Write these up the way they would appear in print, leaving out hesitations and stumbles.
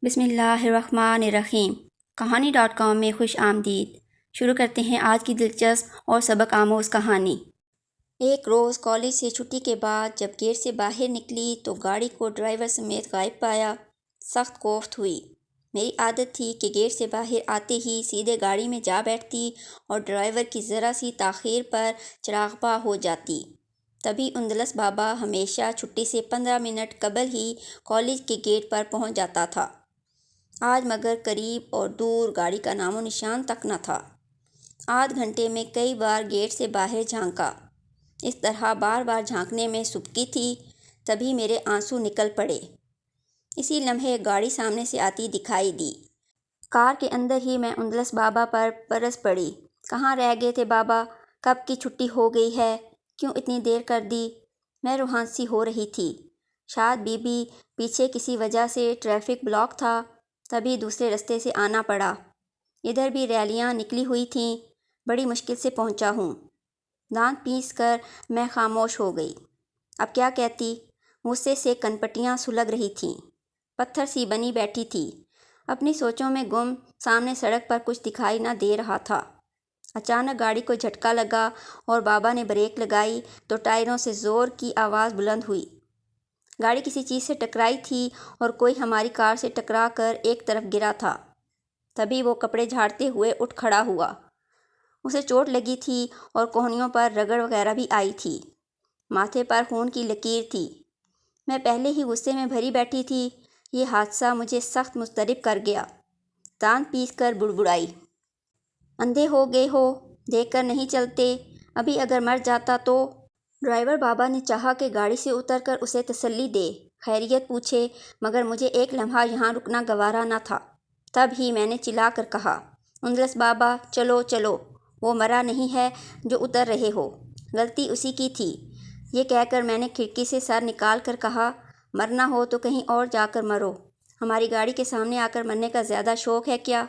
بسم اللہ الرحمن الرحیم۔ کہانی.com میں خوش آمدید۔ شروع کرتے ہیں آج کی دلچسپ اور سبق آموز کہانی۔ ایک روز کالج سے چھٹی کے بعد جب گیٹ سے باہر نکلی تو گاڑی کو ڈرائیور سمیت غائب پایا۔ سخت کوفت ہوئی۔ میری عادت تھی کہ گیٹ سے باہر آتے ہی سیدھے گاڑی میں جا بیٹھتی اور ڈرائیور کی ذرا سی تاخیر پر چراغاں ہو جاتی۔ تبھی اندلس بابا ہمیشہ چھٹی سے 15 منٹ قبل ہی کالج کے گیٹ پر پہنچ جاتا تھا۔ آج مگر قریب اور دور گاڑی کا نام و نشان تک نہ تھا۔ آدھ گھنٹے میں کئی بار گیٹ سے باہر جھانکا۔ اس طرح بار بار جھانکنے میں سبکی تھی۔ تبھی میرے آنسو نکل پڑے۔ اسی لمحے گاڑی سامنے سے آتی دکھائی دی۔ کار کے اندر ہی میں اندلس بابا پر برس پڑی۔ کہاں رہ گئے تھے بابا؟ کب کی چھٹی ہو گئی ہے؟ کیوں اتنی دیر کر دی؟ میں روحان سی ہو رہی تھی۔ شاید بی بی پیچھے کسی وجہ سے ٹریفک بلاک تھا، تبھی دوسرے رستے سے آنا پڑا۔ ادھر بھی ریلیاں نکلی ہوئی تھیں۔ بڑی مشکل سے پہنچا ہوں۔ دانت پیس کر میں خاموش ہو گئی۔ اب کیا کہتی؟ غصے سے کنپٹیاں سلگ رہی تھیں۔ پتھر سی بنی بیٹھی تھی، اپنی سوچوں میں گم۔ سامنے سڑک پر کچھ دکھائی نہ دے رہا تھا۔ اچانک گاڑی کو جھٹکا لگا اور بابا نے بریک لگائی تو ٹائروں سے زور کی آواز بلند ہوئی۔ گاڑی کسی چیز سے ٹکرائی تھی اور کوئی ہماری کار سے ٹکرا کر ایک طرف گرا تھا۔ تبھی وہ کپڑے جھاڑتے ہوئے اٹھ کھڑا ہوا۔ اسے چوٹ لگی تھی اور کوہنیوں پر رگڑ وغیرہ بھی آئی تھی۔ ماتھے پر خون کی لکیر تھی۔ میں پہلے ہی غصے میں بھری بیٹھی تھی۔ یہ حادثہ مجھے سخت مضطرب کر گیا۔ دانت پیس کر بڑبڑائی۔ اندھے ہو گئے ہو؟ دیکھ کر نہیں چلتے؟ ابھی اگر مر جاتا تو؟ ڈرائیور بابا نے چاہا کہ گاڑی سے اتر کر اسے تسلی دے، خیریت پوچھے، مگر مجھے ایک لمحہ یہاں رکنا گوارا نہ تھا۔ تب ہی میں نے چلا کر کہا، اندلس بابا چلو چلو، وہ مرا نہیں ہے جو اتر رہے ہو، غلطی اسی کی تھی۔ یہ کہہ کر میں نے کھڑکی سے سر نکال کر کہا، مرنا ہو تو کہیں اور جا کر مرو، ہماری گاڑی کے سامنے آ کر مرنے کا زیادہ شوق ہے کیا؟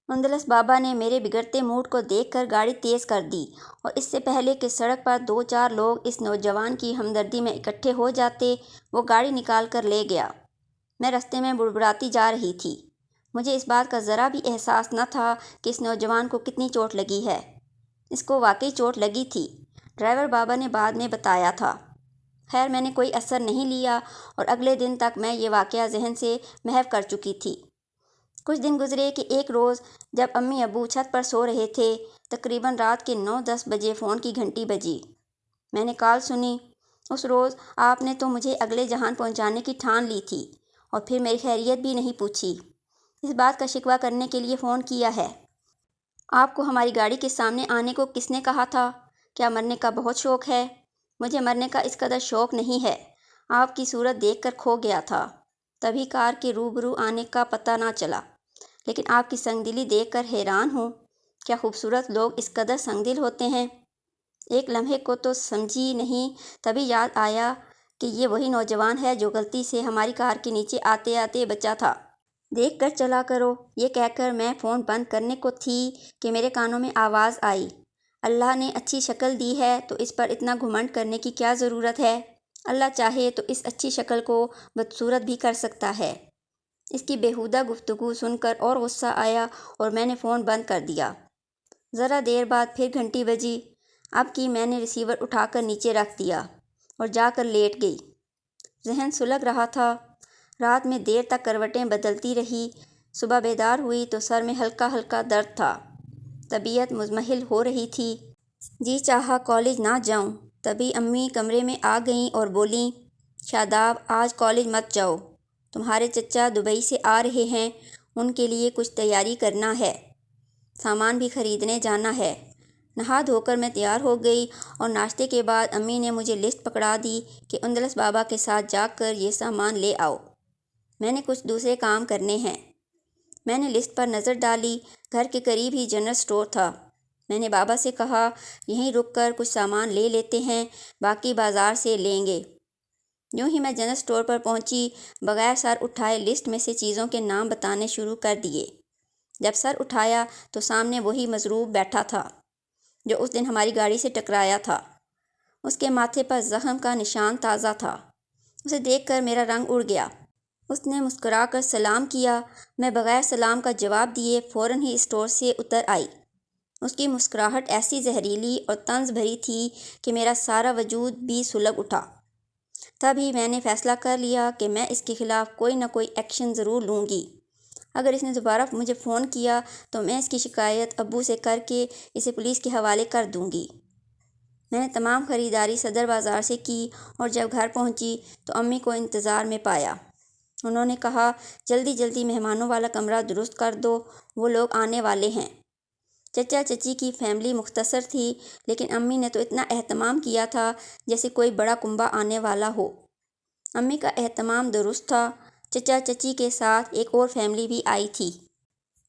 اندلس بابا نے میرے بگڑتے موڈ کو دیکھ کر گاڑی تیز کر دی اور اس سے پہلے کہ سڑک پر دو چار لوگ اس نوجوان کی ہمدردی میں اکٹھے ہو جاتے، وہ گاڑی نکال کر لے گیا۔ میں رستے میں بڑبڑاتی جا رہی تھی۔ مجھے اس بات کا ذرا بھی احساس نہ تھا کہ اس نوجوان کو کتنی چوٹ لگی ہے۔ اس کو واقعی چوٹ لگی تھی، ڈرائیور بابا نے بعد میں بتایا تھا۔ خیر میں نے کوئی اثر نہیں لیا اور اگلے دن تک میں یہ واقعہ ذہن سے محو کر چکی تھی۔ کچھ دن گزرے کہ ایک روز جب امی ابو چھت پر سو رہے تھے، تقریباً رات کے 9-10 بجے فون کی گھنٹی بجی۔ میں نے کال سنی، اس روز آپ نے تو مجھے اگلے جہان پہنچانے کی ٹھان لی تھی اور پھر میری خیریت بھی نہیں پوچھی۔ اس بات کا شکوہ کرنے کے لیے فون کیا ہے۔ آپ کو ہماری گاڑی کے سامنے آنے کو کس نے کہا تھا؟ کیا مرنے کا بہت شوق ہے؟ مجھے مرنے کا اس قدر شوق نہیں ہے۔ آپ کی صورت دیکھ کر کھو گیا تھا، تبھی کار کے روبرو آنے کا پتہ نہ چلا، لیکن آپ کی سنگ دلی دیکھ کر حیران ہوں۔ کیا خوبصورت لوگ اس قدر سنگ دل ہوتے ہیں؟ ایک لمحے کو تو سمجھی نہیں، تبھی یاد آیا کہ یہ وہی نوجوان ہے جو غلطی سے ہماری کار کے نیچے آتے آتے بچا تھا۔ دیکھ کر چلا کرو۔ یہ کہہ کر میں فون بند کرنے کو تھی کہ میرے کانوں میں آواز آئی، اللہ نے اچھی شکل دی ہے تو اس پر اتنا گھمنڈ کرنے کی کیا ضرورت ہے؟ اللہ چاہے تو اس اچھی شکل کو بدصورت بھی کر سکتا ہے۔ اس کی بیہودہ گفتگو سن کر اور غصہ آیا اور میں نے فون بند کر دیا۔ ذرا دیر بعد پھر گھنٹی بجی۔ اب کی میں نے ریسیور اٹھا کر نیچے رکھ دیا اور جا کر لیٹ گئی۔ ذہن سلگ رہا تھا۔ رات میں دیر تک کروٹیں بدلتی رہی۔ صبح بیدار ہوئی تو سر میں ہلکا ہلکا درد تھا۔ طبیعت مزمحل ہو رہی تھی۔ جی چاہا کالج نہ جاؤں۔ تبھی امی کمرے میں آ گئیں اور بولیں، شاداب آج کالج مت جاؤ، تمہارے چچا دبئی سے آ رہے ہیں، ان کے لیے کچھ تیاری کرنا ہے، سامان بھی خریدنے جانا ہے۔ نہا دھو کر میں تیار ہو گئی اور ناشتے کے بعد امی نے مجھے لسٹ پکڑا دی کہ اندلس بابا کے ساتھ جا کر یہ سامان لے آؤ، میں نے کچھ دوسرے کام کرنے ہیں۔ میں نے لسٹ پر نظر ڈالی۔ گھر کے قریب ہی جنرل سٹور تھا۔ میں نے بابا سے کہا، یہیں رک کر کچھ سامان لے لیتے ہیں، باقی بازار سے لیں گے۔ یوں ہی میں جنرل سٹور پر پہنچی، بغیر سر اٹھائے لسٹ میں سے چیزوں کے نام بتانے شروع کر دیے۔ جب سر اٹھایا تو سامنے وہی مضروب بیٹھا تھا جو اس دن ہماری گاڑی سے ٹکرایا تھا۔ اس کے ماتھے پر زخم کا نشان تازہ تھا۔ اسے دیکھ کر میرا رنگ اڑ گیا۔ اس نے مسکرا کر سلام کیا۔ میں بغیر سلام کا جواب دیے فوراً ہی اسٹور سے اتر آئی۔ اس کی مسکراہٹ ایسی زہریلی اور طنز بھری تھی کہ میرا سارا وجود بھی سلگ اٹھا۔ تب ہی میں نے فیصلہ کر لیا کہ میں اس کے خلاف کوئی نہ کوئی ایکشن ضرور لوں گی۔ اگر اس نے دوبارہ مجھے فون کیا تو میں اس کی شکایت ابو سے کر کے اسے پولیس کے حوالے کر دوں گی۔ میں نے تمام خریداری صدر بازار سے کی اور جب گھر پہنچی تو امی کو انتظار میں پایا۔ انہوں نے کہا، جلدی جلدی مہمانوں والا کمرہ درست کر دو، وہ لوگ آنے والے ہیں۔ چچا چچی کی فیملی مختصر تھی، لیکن امی نے تو اتنا اہتمام کیا تھا جیسے کوئی بڑا کنبہ آنے والا ہو۔ امی کا اہتمام درست تھا۔ چچا چچی کے ساتھ ایک اور فیملی بھی آئی تھی۔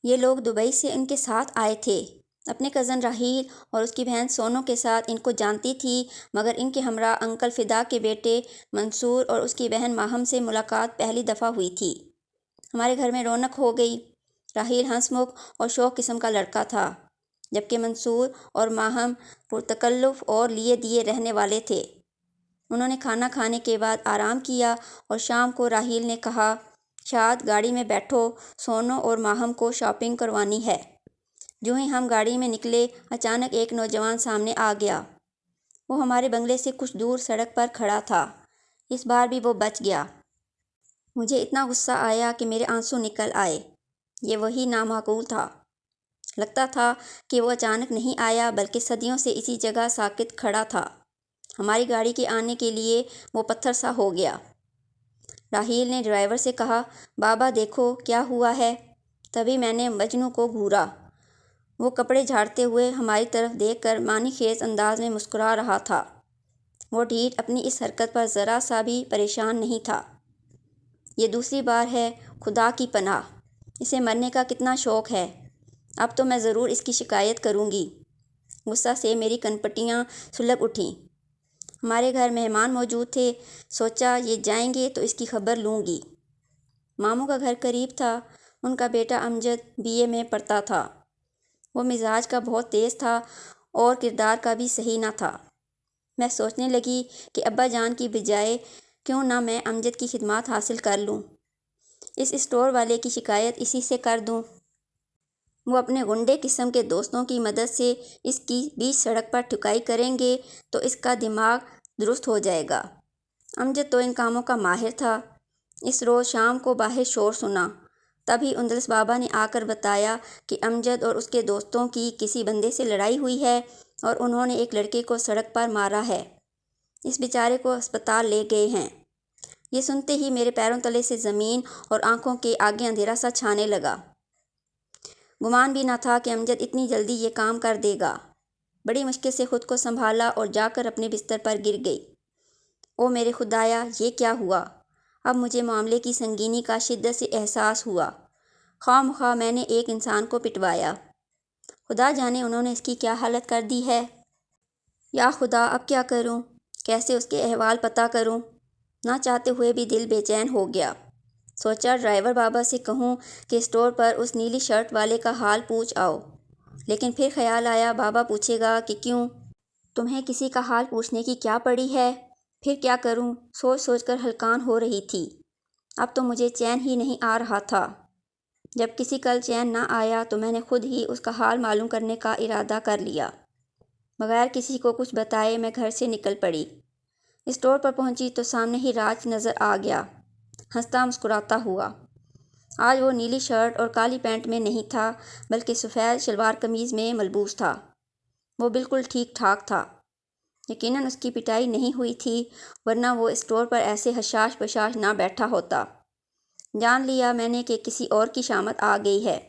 یہ لوگ دبئی سے ان کے ساتھ آئے تھے۔ اپنے کزن راحیل اور اس کی بہن سونو کے ساتھ ان کو جانتی تھی، مگر ان کے ہمراہ انکل فدا کے بیٹے منصور اور اس کی بہن ماہم سے ملاقات پہلی دفعہ ہوئی تھی۔ ہمارے گھر میں رونق ہو گئی۔ راحیل ہنس مکھ اور شوخ قسم کا لڑکا تھا، جبکہ منصور اور ماہم پرتکلف اور لیے دیے رہنے والے تھے۔ انہوں نے کھانا کھانے کے بعد آرام کیا اور شام کو راحیل نے کہا، شاد گاڑی میں بیٹھو، سونو اور ماہم کو شاپنگ کروانی ہے۔ جو ہی ہم گاڑی میں نکلے اچانک ایک نوجوان سامنے آ گیا۔ وہ ہمارے بنگلے سے کچھ دور سڑک پر کھڑا تھا۔ اس بار بھی وہ بچ گیا۔ مجھے اتنا غصہ آیا کہ میرے آنسو نکل آئے۔ یہ وہی نامعقول تھا۔ لگتا تھا کہ وہ اچانک نہیں آیا بلکہ صدیوں سے اسی جگہ ساکت کھڑا تھا۔ ہماری گاڑی کے آنے کے لیے وہ پتھر سا ہو گیا۔ راحیل نے ڈرائیور سے کہا، بابا دیکھو کیا ہوا ہے۔ تبھی میں نے مجنوں کو گھورا۔ وہ کپڑے جھاڑتے ہوئے ہماری طرف دیکھ کر معنی خیز انداز میں مسکرا رہا تھا۔ وہ ڈھیٹ اپنی اس حرکت پر ذرا سا بھی پریشان نہیں تھا۔ یہ دوسری بار ہے، خدا کی پناہ، اسے مرنے کا کتنا شوق ہے۔ اب تو میں ضرور اس کی شکایت کروں گی۔ غصہ سے میری کنپٹیاں سلگ اٹھیں۔ ہمارے گھر مہمان موجود تھے، سوچا یہ جائیں گے تو اس کی خبر لوں گی۔ ماموں کا گھر قریب تھا۔ ان کا بیٹا امجد BA میں پڑھتا تھا۔ وہ مزاج کا بہت تیز تھا اور کردار کا بھی صحیح نہ تھا۔ میں سوچنے لگی کہ ابا جان کی بجائے کیوں نہ میں امجد کی خدمات حاصل کر لوں، اس اسٹور والے کی شکایت اسی سے کر دوں۔ وہ اپنے غنڈے قسم کے دوستوں کی مدد سے اس کی بیچ سڑک پر ٹھکائی کریں گے تو اس کا دماغ درست ہو جائے گا۔ امجد تو ان کاموں کا ماہر تھا۔ اس روز شام کو باہر شور سنا۔ تبھی اندلس بابا نے آ کر بتایا کہ امجد اور اس کے دوستوں کی کسی بندے سے لڑائی ہوئی ہے اور انہوں نے ایک لڑکے کو سڑک پر مارا ہے۔ اس بیچارے کو ہسپتال لے گئے ہیں۔ یہ سنتے ہی میرے پیروں تلے سے زمین اور آنکھوں کے آگے اندھیرا سا چھانے لگا۔ گمان بھی نہ تھا کہ امجد اتنی جلدی یہ کام کر دے گا۔ بڑی مشکل سے خود کو سنبھالا اور جا کر اپنے بستر پر گر گئی۔ او میرے خدایا، یہ کیا ہوا؟ اب مجھے معاملے کی سنگینی کا شدت سے احساس ہوا۔ خواہ مخواہ میں نے ایک انسان کو پٹوایا۔ خدا جانے انہوں نے اس کی کیا حالت کر دی ہے۔ یا خدا، اب کیا کروں؟ کیسے اس کے احوال پتہ کروں؟ نہ چاہتے ہوئے بھی دل بے چین ہو گیا۔ سوچا ڈرائیور بابا سے کہوں کہ اسٹور پر اس نیلی شرٹ والے کا حال پوچھ آؤ، لیکن پھر خیال آیا بابا پوچھے گا کہ کیوں؟ تمہیں کسی کا حال پوچھنے کی کیا پڑی ہے؟ پھر کیا کروں؟ سوچ سوچ کر ہلکان ہو رہی تھی۔ اب تو مجھے چین ہی نہیں آ رہا تھا۔ جب کسی کل چین نہ آیا تو میں نے خود ہی اس کا حال معلوم کرنے کا ارادہ کر لیا۔ بغیر کسی کو کچھ بتائے میں گھر سے نکل پڑی۔ اسٹور پر پہنچی تو سامنے ہی راج نظر آ گیا، ہنستا مسکراتا ہوا۔ آج وہ نیلی شرٹ اور کالی پینٹ میں نہیں تھا بلکہ سفید شلوار قمیض میں ملبوس تھا۔ وہ بالکل ٹھیک ٹھاک تھا۔ یقیناً اس کی پٹائی نہیں ہوئی تھی، ورنہ وہ اسٹور پر ایسے حشاش بشاش نہ بیٹھا ہوتا۔ جان لیا میں نے کہ کسی اور کی شامت آ گئی ہے۔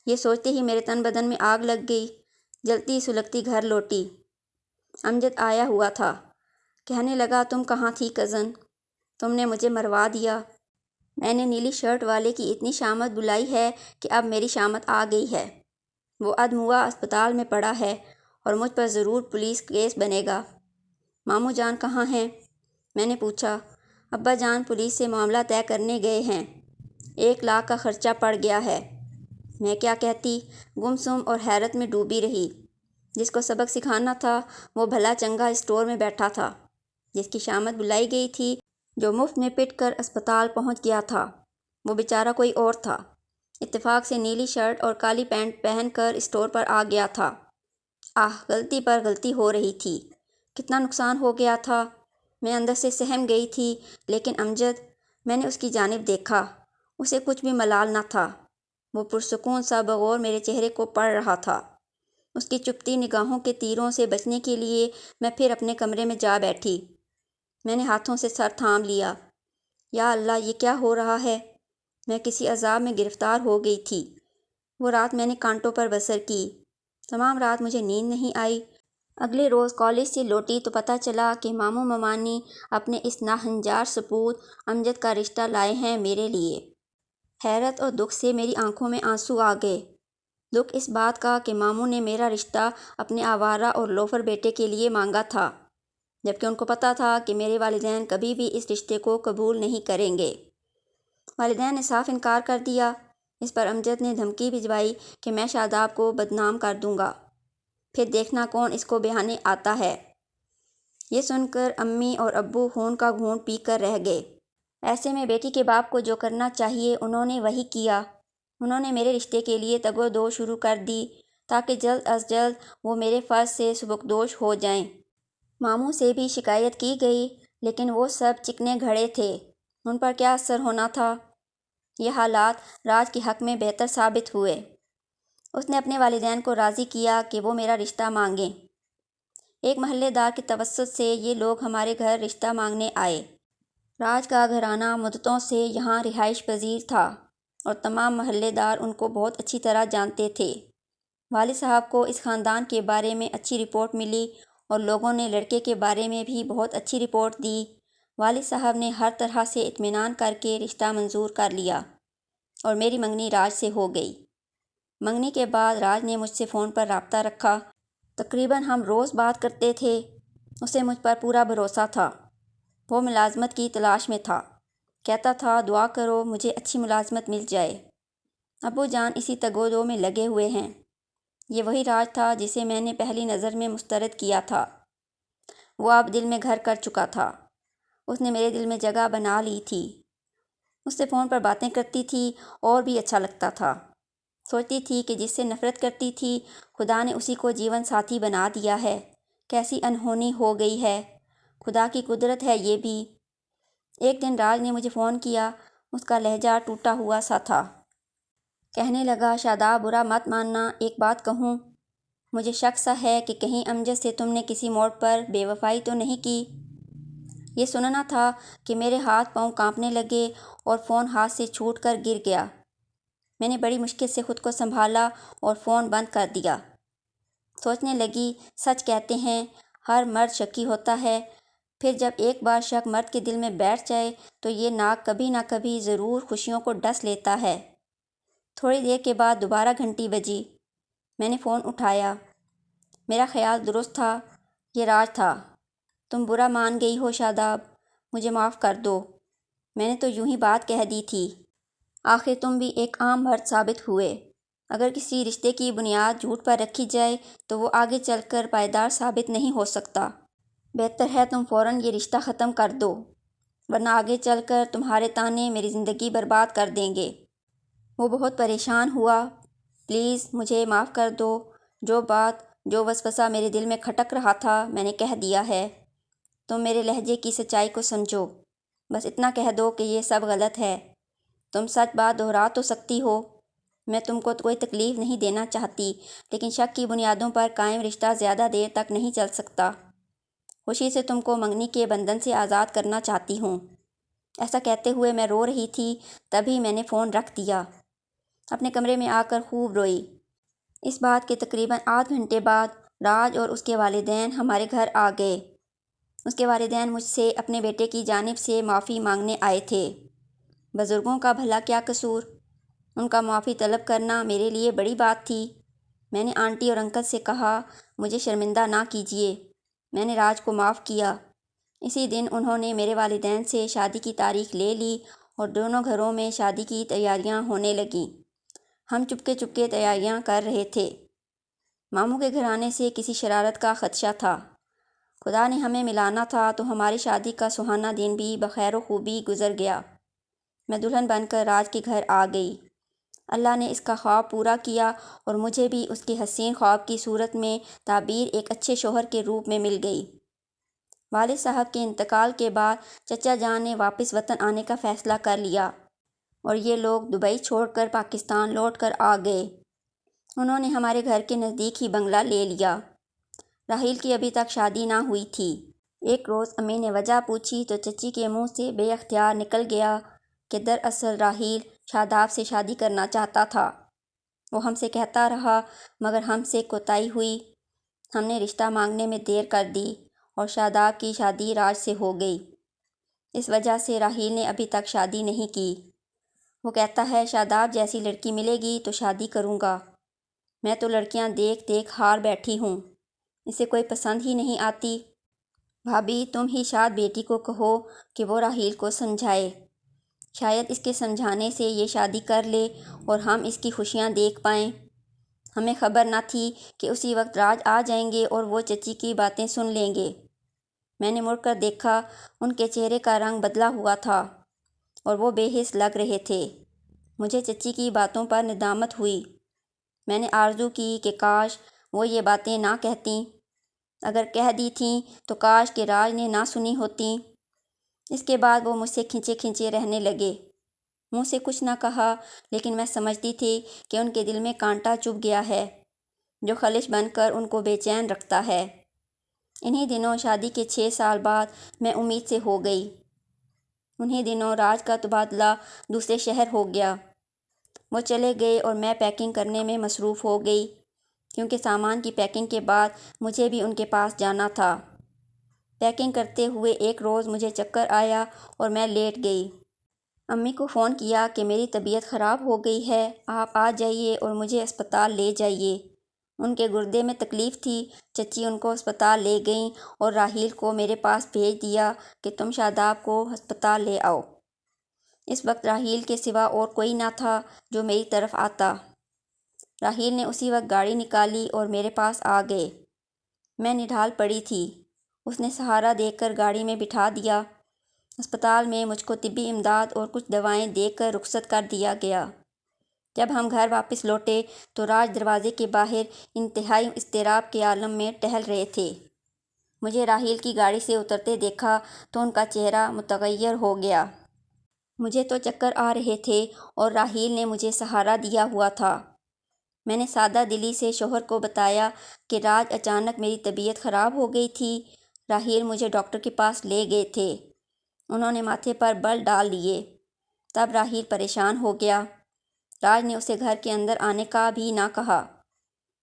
یہ سوچتے ہی میرے تن بدن میں آگ لگ گئی۔ جلتی سلگتی گھر لوٹی۔ امجد آیا ہوا تھا۔ کہنے لگا، تم کہاں تھی کزن؟ تم نے مجھے مروا دیا۔ میں نے نیلی شرٹ والے کی اتنی شامت بلائی ہے کہ اب میری شامت آ گئی ہے۔ وہ ادموا اسپتال میں پڑا ہے اور مجھ پر ضرور پولیس کیس بنے گا۔ ماموں جان کہاں ہیں؟ میں نے پوچھا۔ ابا جان پولیس سے معاملہ طے کرنے گئے ہیں۔ 1 لاکھ کا خرچہ پڑ گیا ہے۔ میں کیا کہتی؟ گم سم اور حیرت میں ڈوبی رہی۔ جس کو سبق سکھانا تھا وہ بھلا چنگا اسٹور میں بیٹھا تھا۔ جس کی شامت بلائی گئی تھی جو مفت میں پٹ کر اسپتال پہنچ گیا تھا۔ وہ بیچارہ کوئی اور تھا، اتفاق سے نیلی شرٹ اور کالی پینٹ پہن کر اسٹور پر آ گیا تھا۔ غلطی پر غلطی ہو رہی تھی، کتنا نقصان ہو گیا تھا۔ میں اندر سے سہم گئی تھی، لیکن امجد، میں نے اس کی جانب دیکھا، اسے کچھ بھی ملال نہ تھا۔ وہ پرسکون سا بغور میرے چہرے کو پڑھ رہا تھا۔ اس کی چپتی نگاہوں کے تیروں سے بچنے کے لیے میں پھر اپنے کمرے میں جا بیٹھی۔ میں نے ہاتھوں سے سر تھام لیا۔ یا اللہ، یہ کیا ہو رہا ہے؟ میں کسی عذاب میں گرفتار ہو گئی تھی۔ وہ رات میں نے کانٹوں پر بسر کی۔ تمام رات مجھے نیند نہیں آئی۔ اگلے روز کالج سے لوٹی تو پتہ چلا کہ ماموں ممانی اپنے اس ناہنجار سپوت امجد کا رشتہ لائے ہیں میرے لیے۔ حیرت اور دکھ سے میری آنکھوں میں آنسو آ گئے۔ دکھ اس بات کا کہ ماموں نے میرا رشتہ اپنے آوارہ اور لوفر بیٹے کے لیے مانگا تھا، جبکہ ان کو پتہ تھا کہ میرے والدین کبھی بھی اس رشتے کو قبول نہیں کریں گے۔ والدین نے صاف انکار کر دیا۔ اس پر امجد نے دھمکی بھجوائی کہ میں شاداب کو بدنام کر دوں گا، پھر دیکھنا کون اس کو بہانے آتا ہے۔ یہ سن کر امی اور ابو خون کا گھونٹ پی کر رہ گئے۔ ایسے میں بیٹی کے باپ کو جو کرنا چاہیے انہوں نے وہی کیا۔ انہوں نے میرے رشتے کے لیے تگ و دو شروع کر دی تاکہ جلد از جلد وہ میرے فرض سے سبکدوش ہو جائیں۔ ماموں سے بھی شکایت کی گئی، لیکن وہ سب چکنے گھڑے تھے، ان پر کیا اثر ہونا تھا۔ یہ حالات راج کے حق میں بہتر ثابت ہوئے۔ اس نے اپنے والدین کو راضی کیا کہ وہ میرا رشتہ مانگیں۔ ایک محلے دار کے توسط سے یہ لوگ ہمارے گھر رشتہ مانگنے آئے۔ راج کا گھرانہ مدتوں سے یہاں رہائش پذیر تھا اور تمام محلے دار ان کو بہت اچھی طرح جانتے تھے۔ والد صاحب کو اس خاندان کے بارے میں اچھی رپورٹ ملی اور لوگوں نے لڑکے کے بارے میں بھی بہت اچھی رپورٹ دی۔ والد صاحب نے ہر طرح سے اطمینان کر کے رشتہ منظور کر لیا اور میری منگنی راج سے ہو گئی۔ منگنی کے بعد راج نے مجھ سے فون پر رابطہ رکھا۔ تقریباً ہم روز بات کرتے تھے۔ اسے مجھ پر پورا بھروسہ تھا۔ وہ ملازمت کی تلاش میں تھا، کہتا تھا دعا کرو مجھے اچھی ملازمت مل جائے۔ ابو جان اسی تگ و دو میں لگے ہوئے ہیں۔ یہ وہی راج تھا جسے میں نے پہلی نظر میں مسترد کیا تھا۔ وہ اب دل میں گھر کر چکا تھا۔ اس نے میرے دل میں جگہ بنا لی تھی۔ اس سے فون پر باتیں کرتی تھی اور بھی اچھا لگتا تھا۔ سوچتی تھی کہ جس سے نفرت کرتی تھی خدا نے اسی کو جیون ساتھی بنا دیا ہے۔ کیسی انہونی ہو گئی ہے، خدا کی قدرت ہے یہ بھی۔ ایک دن راج نے مجھے فون کیا۔ اس کا لہجہ ٹوٹا ہوا سا تھا۔ کہنے لگا، شاداب برا مت ماننا، ایک بات کہوں؟ مجھے شک سا ہے کہ کہیں امجد سے تم نے کسی موڑ پر بے وفائی تو نہیں کی۔ یہ سننا تھا کہ میرے ہاتھ پاؤں کانپنے لگے اور فون ہاتھ سے چھوٹ کر گر گیا۔ میں نے بڑی مشکل سے خود کو سنبھالا اور فون بند کر دیا۔ سوچنے لگی، سچ کہتے ہیں ہر مرد شکی ہوتا ہے، پھر جب ایک بار شک مرد کے دل میں بیٹھ جائے تو یہ ناک کبھی نہ کبھی ضرور خوشیوں کو ڈس لیتا ہے۔ تھوڑی دیر کے بعد دوبارہ گھنٹی بجی۔ میں نے فون اٹھایا۔ میرا خیال درست تھا، یہ راج تھا۔ تم برا مان گئی ہو شاداب، مجھے معاف کر دو۔ میں نے تو یوں ہی بات کہہ دی تھی۔ آخر تم بھی ایک عام مرد ثابت ہوئے۔ اگر کسی رشتے کی بنیاد جھوٹ پر رکھی جائے تو وہ آگے چل کر پائیدار ثابت نہیں ہو سکتا۔ بہتر ہے تم فوراً یہ رشتہ ختم کر دو، ورنہ آگے چل کر تمہارے طعنے میری زندگی برباد کر دیں گے۔ وہ بہت پریشان ہوا۔ پلیز مجھے معاف کر دو۔ جو بات، جو وسوسہ میرے دل میں کھٹک رہا تھا میں نے کہہ دیا ہے۔ تم میرے لہجے کی سچائی کو سمجھو، بس اتنا کہہ دو کہ یہ سب غلط ہے۔ تم سچ بات دہرا تو سکتی ہو۔ میں تم کو کوئی تکلیف نہیں دینا چاہتی، لیکن شک کی بنیادوں پر قائم رشتہ زیادہ دیر تک نہیں چل سکتا۔ خوشی سے تم کو منگنی کے بندھن سے آزاد کرنا چاہتی ہوں۔ ایسا کہتے ہوئے میں رو رہی تھی، تبھی میں نے فون رکھ دیا۔ اپنے کمرے میں آ کر خوب روئی۔ اس بات کے تقریباً آدھ گھنٹے بعد راج اور اس کے والدین ہمارے گھر آ گئے۔ اس کے والدین مجھ سے اپنے بیٹے کی جانب سے معافی مانگنے آئے تھے۔ بزرگوں کا بھلا کیا قصور؟ ان کا معافی طلب کرنا میرے لیے بڑی بات تھی۔ میں نے آنٹی اور انکل سے کہا، مجھے شرمندہ نہ کیجیے۔ میں نے راج کو معاف کیا۔ اسی دن انہوں نے میرے والدین سے شادی کی تاریخ لے لی اور دونوں گھروں میں شادی کی تیاریاں ہونے لگیں۔ ہم چپکے چپکے تیاریاں کر رہے تھے۔ ماموں کے گھرانے سے کسی شرارت کا خدشہ تھا۔ خدا نے ہمیں ملانا تھا تو ہماری شادی کا سہانا دن بھی بخیر و خوبی گزر گیا۔ میں دلہن بن کر راج کے گھر آ گئی۔ اللہ نے اس کا خواب پورا کیا اور مجھے بھی اس کے حسین خواب کی صورت میں تعبیر ایک اچھے شوہر کے روپ میں مل گئی۔ والد صاحب کے انتقال کے بعد چچا جان نے واپس وطن آنے کا فیصلہ کر لیا اور یہ لوگ دبئی چھوڑ کر پاکستان لوٹ کر آ گئے۔ انہوں نے ہمارے گھر کے نزدیک ہی بنگلہ لے لیا۔ راحیل کی ابھی تک شادی نہ ہوئی تھی۔ ایک روز امی نے وجہ پوچھی تو چچی کے منہ سے بے اختیار نکل گیا کہ دراصل راحیل شاداب سے شادی کرنا چاہتا تھا۔ وہ ہم سے کہتا رہا مگر ہم سے کوتاہی ہوئی۔ ہم نے رشتہ مانگنے میں دیر کر دی اور شاداب کی شادی راج سے ہو گئی۔ اس وجہ سے راحیل نے ابھی تک شادی نہیں کی۔ وہ کہتا ہے شاداب جیسی لڑکی ملے گی تو شادی کروں گا۔ میں تو لڑکیاں دیکھ دیکھ ہار بیٹھی ہوں، اسے کوئی پسند ہی نہیں آتی۔ بھابھی تم ہی شاد بیٹی کو کہو کہ وہ راحیل کو سمجھائے، شاید اس کے سمجھانے سے یہ شادی کر لے اور ہم اس کی خوشیاں دیکھ پائیں۔ ہمیں خبر نہ تھی کہ اسی وقت راج آ جائیں گے اور وہ چچی کی باتیں سن لیں گے۔ میں نے مڑ کر دیکھا، ان کے چہرے کا رنگ بدلا ہوا تھا اور وہ بے حس لگ رہے تھے۔ مجھے چچی کی باتوں پر ندامت ہوئی۔ میں نے آرزو کی کہ کاش وہ یہ باتیں نہ کہتیں، اگر کہہ دی تھیں تو کاش کہ راج نے نہ سنی ہوتیں۔ اس کے بعد وہ مجھ سے کھنچے کھنچے رہنے لگے۔ منہ سے کچھ نہ کہا لیکن میں سمجھتی تھی کہ ان کے دل میں کانٹا چبھ گیا ہے جو خلش بن کر ان کو بے چین رکھتا ہے۔ انہی دنوں شادی کے 6 سال بعد میں امید سے ہو گئی۔ انہی دنوں راج کا تبادلہ دوسرے شہر ہو گیا۔ وہ چلے گئے اور میں پیکنگ کرنے میں مصروف ہو گئی کیونکہ سامان کی پیکنگ کے بعد مجھے بھی ان کے پاس جانا تھا۔ پیکنگ کرتے ہوئے ایک روز مجھے چکر آیا اور میں لیٹ گئی۔ امی کو فون کیا کہ میری طبیعت خراب ہو گئی ہے، آپ آ جائیے اور مجھے اسپتال لے جائیے۔ ان کے گردے میں تکلیف تھی۔ چچی ان کو اسپتال لے گئیں اور راحیل کو میرے پاس بھیج دیا کہ تم شاداب کو ہسپتال لے آؤ۔ اس وقت راحیل کے سوا اور کوئی نہ تھا جو میری طرف آتا۔ راحیل نے اسی وقت گاڑی نکالی اور میرے پاس آ گئے۔ میں نڈھال پڑی تھی۔ اس نے سہارا دے کر گاڑی میں بٹھا دیا۔ اسپتال میں مجھ کو طبی امداد اور کچھ دوائیں دے کر رخصت کر دیا گیا۔ جب ہم گھر واپس لوٹے تو راج دروازے کے باہر انتہائی اضطراب کے عالم میں ٹہل رہے تھے۔ مجھے راحیل کی گاڑی سے اترتے دیکھا تو ان کا چہرہ متغیر ہو گیا۔ مجھے تو چکر آ رہے تھے اور راحیل نے مجھے سہارا دیا ہوا تھا۔ میں نے سادہ دلی سے شوہر کو بتایا کہ راج اچانک میری طبیعت خراب ہو گئی تھی، راحیل مجھے ڈاکٹر کے پاس لے گئے تھے، انہوں نے ماتھے پر بل ڈال دیے۔ تب راحیل پریشان ہو گیا۔ راج نے اسے گھر کے اندر آنے کا بھی نہ کہا،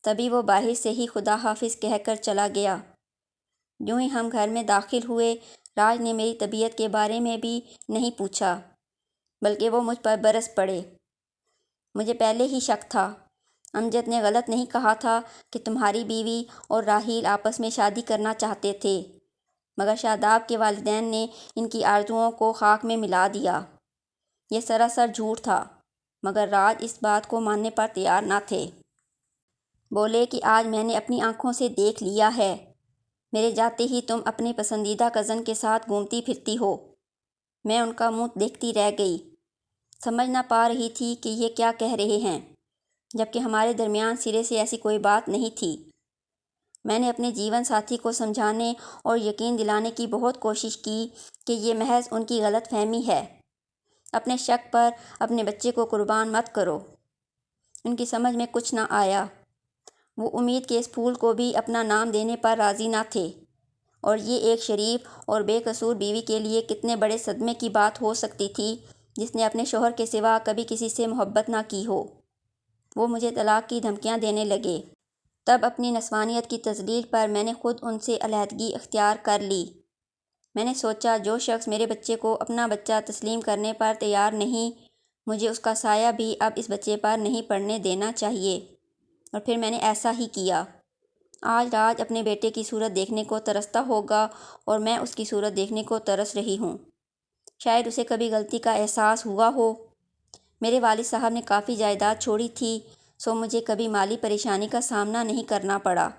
تبھی وہ باہر سے ہی خدا حافظ کہہ کر چلا گیا۔ یوں ہی ہم گھر میں داخل ہوئے، راج نے میری طبیعت کے بارے میں بھی نہیں پوچھا بلکہ وہ مجھ پر برس پڑے۔ مجھے پہلے ہی شک تھا، امجد نے غلط نہیں کہا تھا کہ تمہاری بیوی اور راحیل آپس میں شادی کرنا چاہتے تھے، مگر شاداب کے والدین نے ان کی آرزوؤں کو خاک میں ملا دیا۔ یہ سراسر جھوٹ تھا، مگر راج اس بات کو ماننے پر تیار نہ تھے۔ بولے کہ آج میں نے اپنی آنکھوں سے دیکھ لیا ہے، میرے جاتے ہی تم اپنے پسندیدہ کزن کے ساتھ گھومتی پھرتی ہو۔ میں ان کا منہ دیکھتی رہ گئی، سمجھ نہ پا رہی تھی کہ یہ کیا کہہ رہے ہیں، جبکہ ہمارے درمیان سرے سے ایسی کوئی بات نہیں تھی۔ میں نے اپنے جیون ساتھی کو سمجھانے اور یقین دلانے کی بہت کوشش کی کہ یہ محض ان کی غلط فہمی ہے، اپنے شک پر اپنے بچے کو قربان مت کرو۔ ان کی سمجھ میں کچھ نہ آیا۔ وہ امید کے اس پھول کو بھی اپنا نام دینے پر راضی نہ تھے، اور یہ ایک شریف اور بے قصور بیوی کے لیے کتنے بڑے صدمے کی بات ہو سکتی تھی جس نے اپنے شوہر کے سوا کبھی کسی سے محبت نہ کی ہو۔ وہ مجھے طلاق کی دھمکیاں دینے لگے۔ تب اپنی نسوانیت کی تذلیل پر میں نے خود ان سے علیحدگی اختیار کر لی۔ میں نے سوچا جو شخص میرے بچے کو اپنا بچہ تسلیم کرنے پر تیار نہیں، مجھے اس کا سایہ بھی اب اس بچے پر نہیں پڑنے دینا چاہیے، اور پھر میں نے ایسا ہی کیا۔ آج راج اپنے بیٹے کی صورت دیکھنے کو ترستا ہوگا اور میں اس کی صورت دیکھنے کو ترس رہی ہوں۔ شاید اسے کبھی غلطی کا احساس ہوا ہو۔ میرے والد صاحب نے کافی جائیداد چھوڑی تھی، سو مجھے کبھی مالی پریشانی کا سامنا نہیں کرنا پڑا۔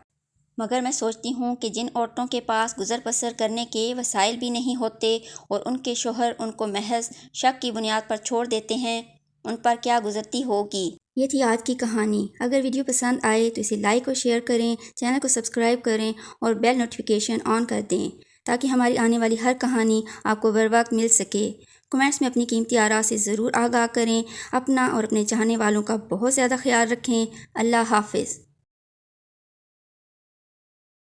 مگر میں سوچتی ہوں کہ جن عورتوں کے پاس گزر بسر کرنے کے وسائل بھی نہیں ہوتے اور ان کے شوہر ان کو محض شک کی بنیاد پر چھوڑ دیتے ہیں، ان پر کیا گزرتی ہوگی۔ یہ تھی آج کی کہانی۔ اگر ویڈیو پسند آئے تو اسے لائک اور شیئر کریں، چینل کو سبسکرائب کریں اور بیل نوٹیفیکیشن آن کر دیں تاکہ ہماری آنے والی ہر کہانی آپ کو بر وقت مل سکے۔ کمنٹس میں اپنی قیمتی آراء سے ضرور آگاہ کریں۔ اپنا اور اپنے چاہنے والوں کا بہت زیادہ خیال رکھیں۔ اللہ حافظ۔